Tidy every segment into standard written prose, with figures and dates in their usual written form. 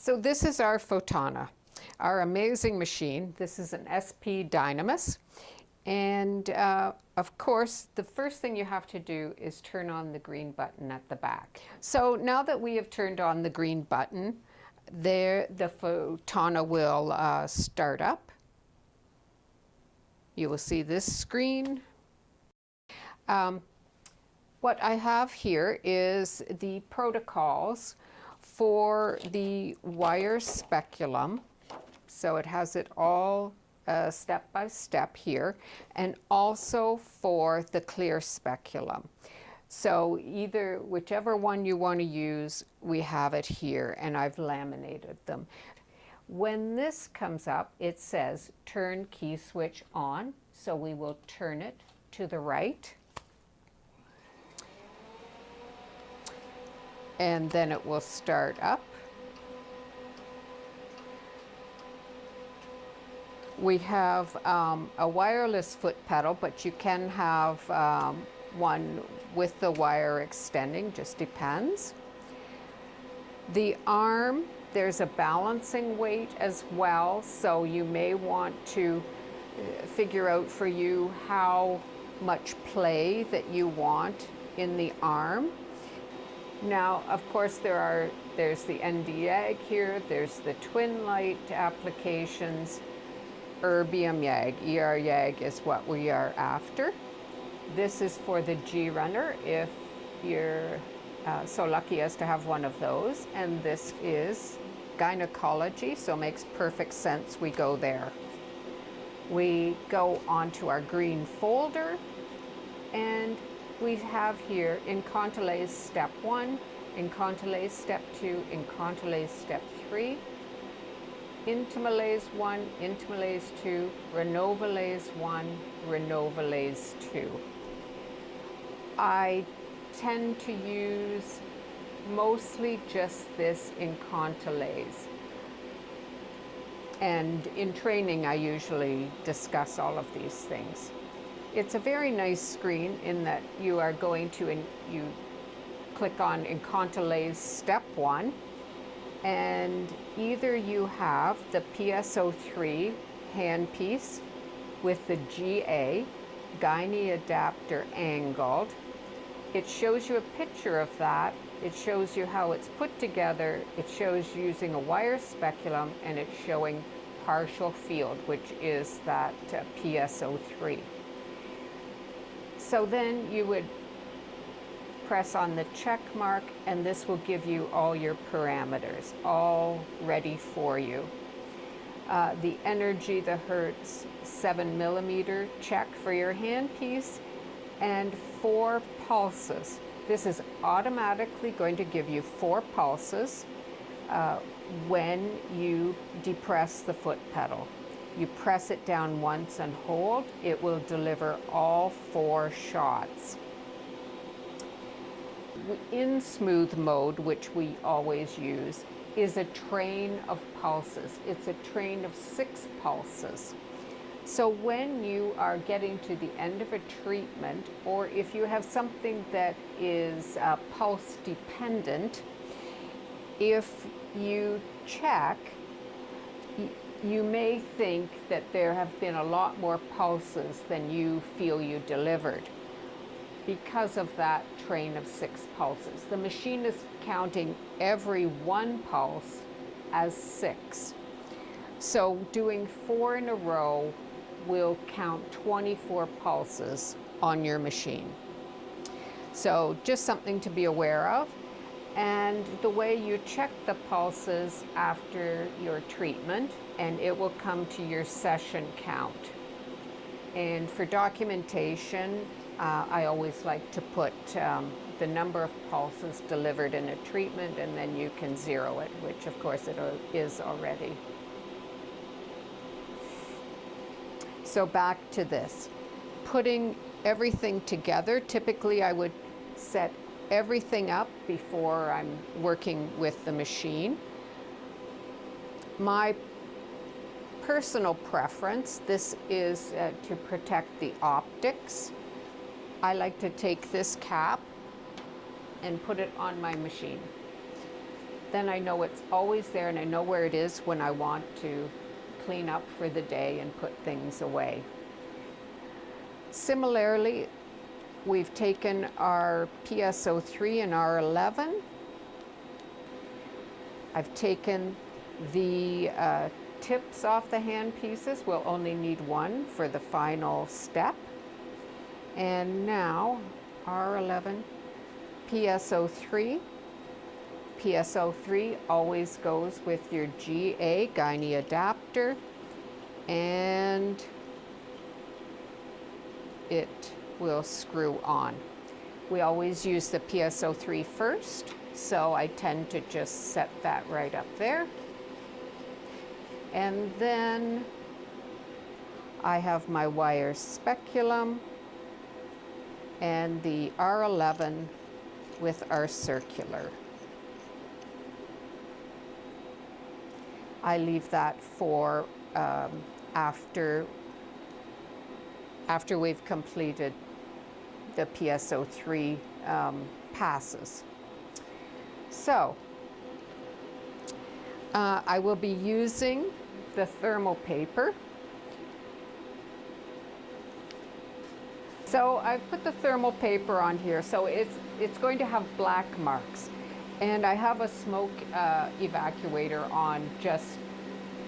So this is our Photona, our amazing machine. This is an SP Dynamis. And of course, the first thing you have to do is turn on the green button at the back. So now that we have turned on the green button, there the Photona will start up. You will see this screen. What I have here is the protocols for the wire speculum. So it has it all step by step here, and also for the clear speculum. So either whichever one you want to use, we have it here, and I've laminated them. When this comes up, it says turn key switch on, so we will turn it to the right. And then it will start up. We have a wireless foot pedal, but you can have one with the wire extending, just depends. The arm, there's a balancing weight as well, so you may want to figure out for you how much play that you want in the arm. Now, of course, there's the ND-YAG here, there's the twin light applications, erbium YAG, ER YAG is what we are after. This is for the G runner if you're so lucky as to have one of those. And this is gynecology, so makes perfect sense we go there. We go on to our green folder, and we have here IncontiLase step 1, IncontiLase step 2, IncontiLase step 3, IncontiLase 1, IncontiLase 2, RenovaLase 1, RenovaLase 2. I tend to use mostly just this IncontiLase. And in training, I usually discuss all of these things. It's a very nice screen in that you are going to, you click on IncontiLase step 1, and either you have the PSO3 handpiece with the GA, gyne adapter angled. It shows you a picture of that. It shows you how it's put together. It shows you using a wire speculum, and it's showing partial field, which is that PSO3. So then you would press on the check mark, and this will give you all your parameters, all ready for you. The energy, the hertz, 7 millimeter check for your handpiece, and 4 pulses. This is automatically going to give you 4 pulses when you depress the foot pedal. You press it down once and hold, it will deliver all 4 shots. In smooth mode, which we always use, is a train of pulses. It's a train of 6 pulses. So when you are getting to the end of a treatment, or if you have something that is pulse dependent, if you check, you may think that there have been a lot more pulses than you feel you delivered because of that train of 6 pulses. The machine is counting every 1 pulse as 6. So doing 4 in a row will count 24 pulses on your machine. So just something to be aware of. And the way you check the pulses after your treatment, and it will come to your session count. And for documentation, I always like to put the number of pulses delivered in a treatment, and then you can zero it, which of course it is already. So back to this. Putting everything together, typically I would set everything up before I'm working with the machine. My personal preference, this is to protect the optics. I like to take this cap and put it on my machine. then I know it's always there and I know where it is when I want to clean up for the day and put things away. Similarly, we've taken our PSO3 and R11. I've taken the tips off the hand pieces. We'll only need one for the final step. And now R11, PSO3. PSO3 always goes with your GA, gynae adapter, and it will screw on. We always use the PSO3 first, so I tend to just set that right up there. And then I have my wire speculum and the R11 with our circular. I leave that for after we've completed the PSO3 passes. So I will be using the thermal paper. So I've put the thermal paper on here, so it's going to have black marks. And I have a smoke evacuator on just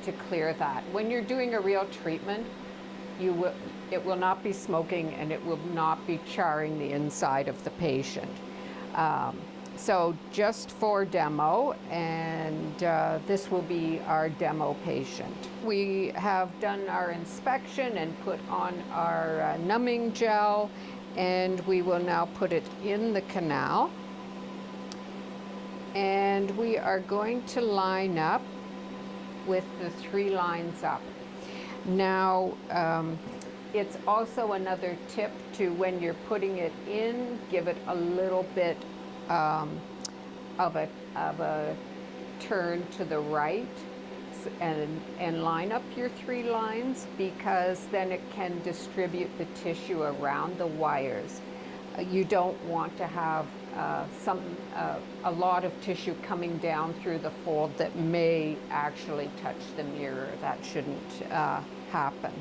to clear that. When you're doing a real treatment, it will not be smoking and it will not be charring the inside of the patient. So just for demo, and this will be our demo patient. We have done our inspection and put on our numbing gel, and we will now put it in the canal. And we are going to line up with the 3 lines up. Now, it's also another tip to, when you're putting it in, give it a little bit of a turn to the right and line up your 3 lines, because then it can distribute the tissue around the wires. You don't want to have a lot of tissue coming down through the fold that may actually touch the mirror. That shouldn't happen.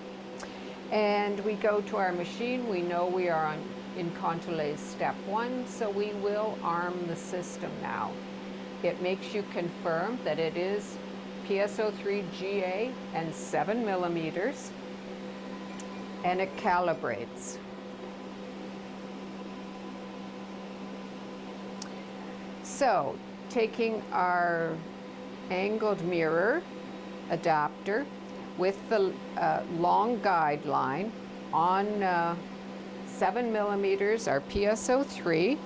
And we go to our machine. We know we are on IncontiLase step 1, so we will arm the system now. It makes you confirm that it is PSO3 GA and 7 millimeters, and it calibrates. So, taking our angled mirror adapter with the long guideline on 7 millimeters, our PSO3,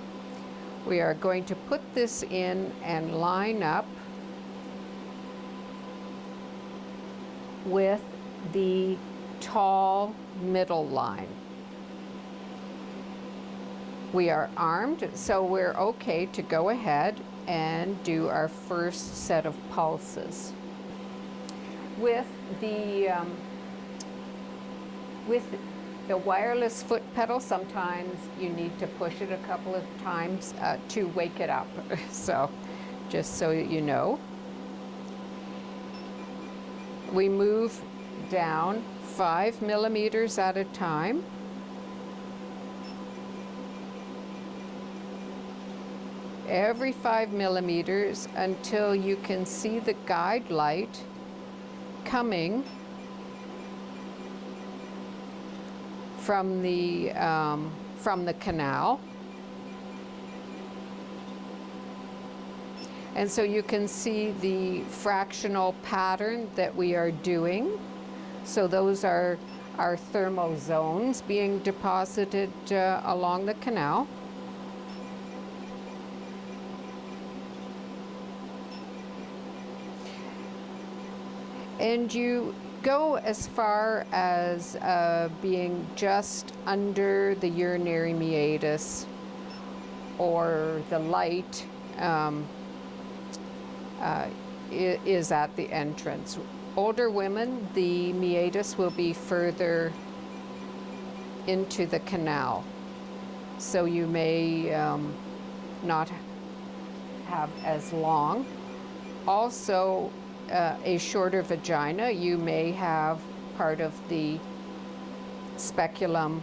we are going to put this in and line up with the tall middle line. We are armed, so we're okay to go ahead and do our first set of pulses. With the wireless foot pedal, sometimes you need to push it a couple of times to wake it up. So, just so you know. We move down 5 millimeters at a time. Every 5 millimeters until you can see the guide light coming from the canal. And so you can see the fractional pattern that we are doing. So those are our thermal zones being deposited along the canal. And you go as far as being just under the urinary meatus, or the light is at the entrance. Older women, the meatus will be further into the canal, so you may not have as long also a shorter vagina, you may have part of the speculum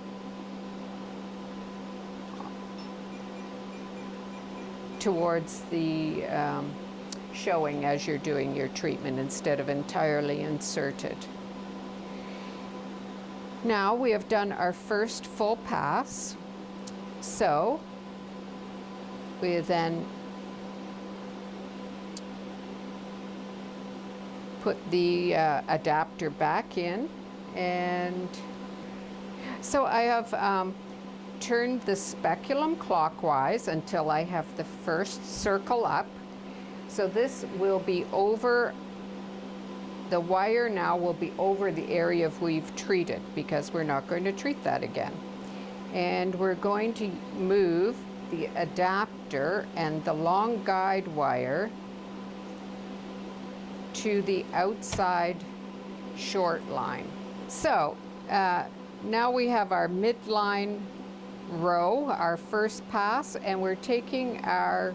towards the showing as you're doing your treatment instead of entirely inserted. Now we have done our first full pass, so we then put the adapter back in, and so I have turned the speculum clockwise until I have the first circle up. So this will be over, the wire now will be over the area we've treated, because we're not going to treat that again. And we're going to move the adapter and the long guide wire to the outside short line. So now we have our midline row, our first pass, and we're taking our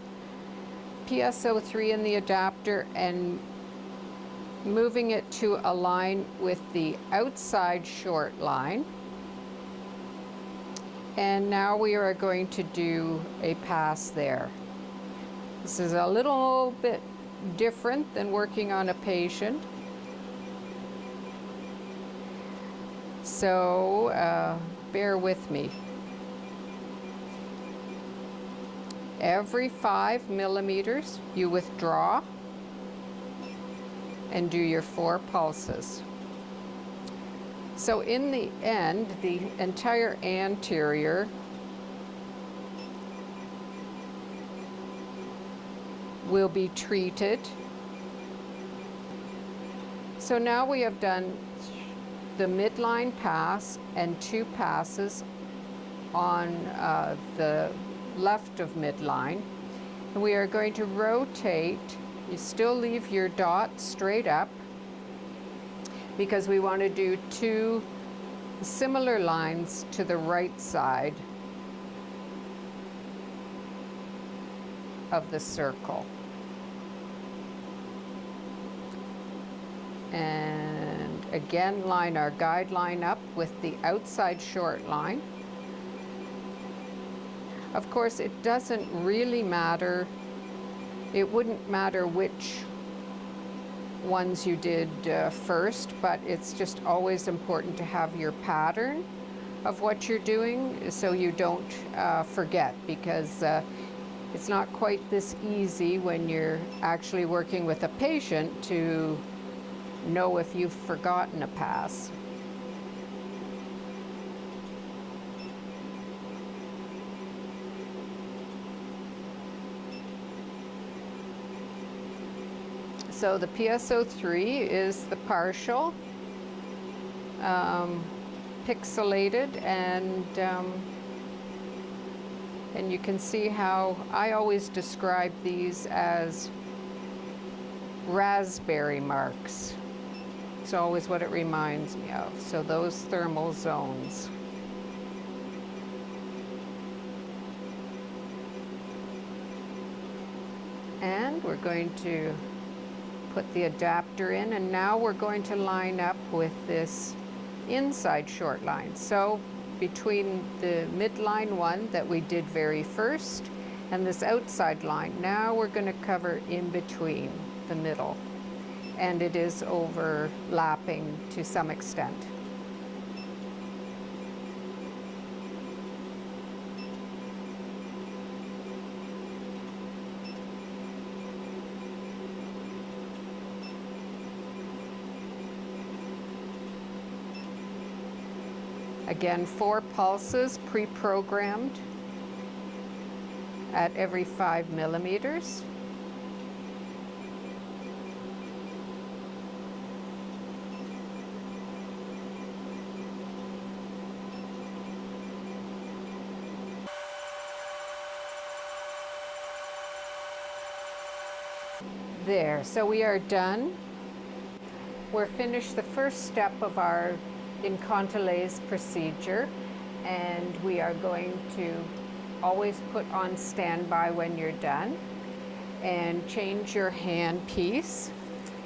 PSO3 in the adapter and moving it to align with the outside short line. And now we are going to do a pass there. This is a little bit different than working on a patient. So bear with me. Every 5 millimeters, you withdraw and do your 4 pulses. So in the end, the entire anterior will be treated. So now we have done the midline pass and 2 passes on the left of midline. And we are going to rotate. You still leave your dot straight up, because we want to do 2 similar lines to the right side of the circle. And again, line our guideline up with the outside short line. Of course, it doesn't really matter. It wouldn't matter which ones you did first, but it's just always important to have your pattern of what you're doing so you don't forget, because it's not quite this easy when you're actually working with a patient to know if you've forgotten a pass. So the PSO3 is the partial, pixelated, and you can see how I always describe these as raspberry marks. It's always what it reminds me of. So those thermal zones. And we're going to put the adapter in, and now we're going to line up with this inside short line. So between the midline one that we did very first and this outside line, now we're going to cover in between the middle, and it is overlapping to some extent. Again, 4 pulses pre-programmed at every 5 millimeters. There, so we are done. We're finished the first step of our IncontiLase procedure, and we are going to always put on standby when you're done. and change your hand piece.